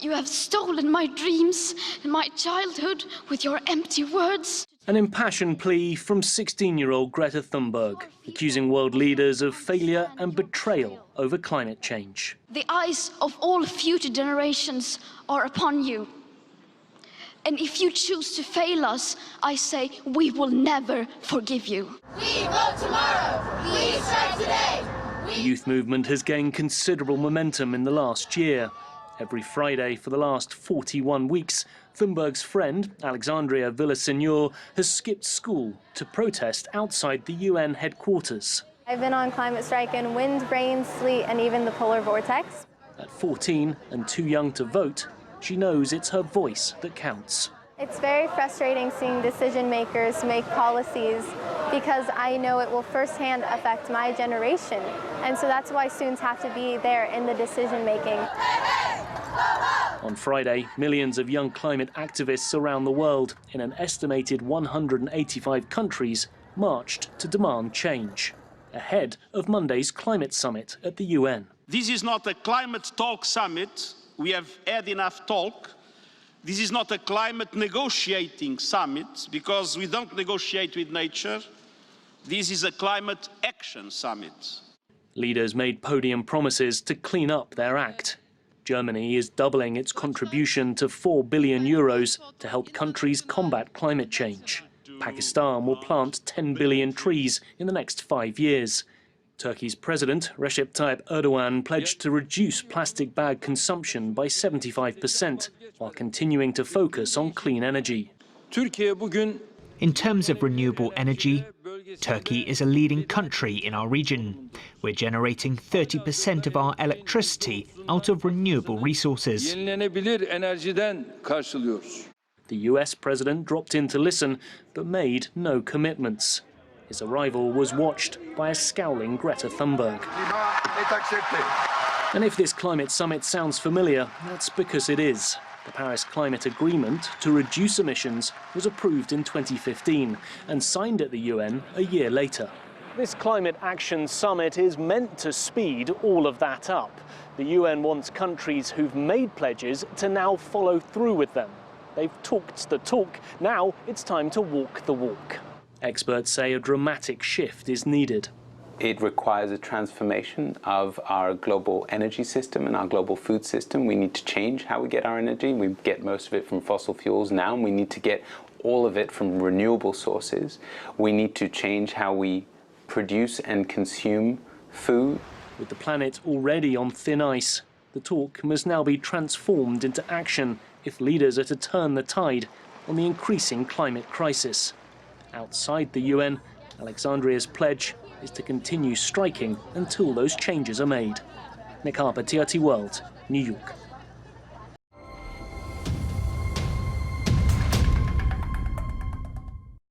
You have stolen my dreams and my childhood with your empty words. An impassioned plea from 16-year-old Greta Thunberg, accusing world leaders of failure and betrayal over climate change. The eyes of all future generations are upon you. And if you choose to fail us, I say we will never forgive you. We vote tomorrow. We strike today. The youth movement has gained considerable momentum in the last year. Every Friday for the last 41 weeks, Thunberg's friend, Alexandria Villaseñor, has skipped school to protest outside the UN headquarters. I've been on climate strike in wind, rain, sleet, and even the polar vortex. At 14 and too young to vote, she knows it's her voice that counts. It's very frustrating seeing decision makers make policies because I know it will firsthand affect my generation. And so that's why students have to be there in the decision making. On Friday, millions of young climate activists around the world in an estimated 185 countries marched to demand change, ahead of Monday's climate summit at the UN. This is not a climate talk summit. We have had enough talk. This is not a climate negotiating summit because we don't negotiate with nature. This is a climate action summit. Leaders made podium promises to clean up their act. Germany is doubling its contribution to €4 billion to help countries combat climate change. Pakistan will plant 10 billion trees in the next 5 years. Turkey's President Recep Tayyip Erdogan pledged to reduce plastic bag consumption by 75%, while continuing to focus on clean energy. In terms of renewable energy, Turkey is a leading country in our region. We're generating 30% of our electricity out of renewable resources. The US president dropped in to listen, but made no commitments. His arrival was watched by a scowling Greta Thunberg. And if this climate summit sounds familiar, that's because it is. The Paris Climate Agreement to reduce emissions was approved in 2015 and signed at the UN a year later. This climate action summit is meant to speed all of that up. The UN wants countries who've made pledges to now follow through with them. They've talked the talk, now it's time to walk the walk. Experts say a dramatic shift is needed. It requires a transformation of our global energy system and our global food system. We need to change how we get our energy. We get most of it from fossil fuels now, and we need to get all of it from renewable sources. We need to change how we produce and consume food. With the planet already on thin ice, the talk must now be transformed into action if leaders are to turn the tide on the increasing climate crisis. Outside the UN, Alexandria's pledge is to continue striking until those changes are made. Nick Harper, TRT World, New York.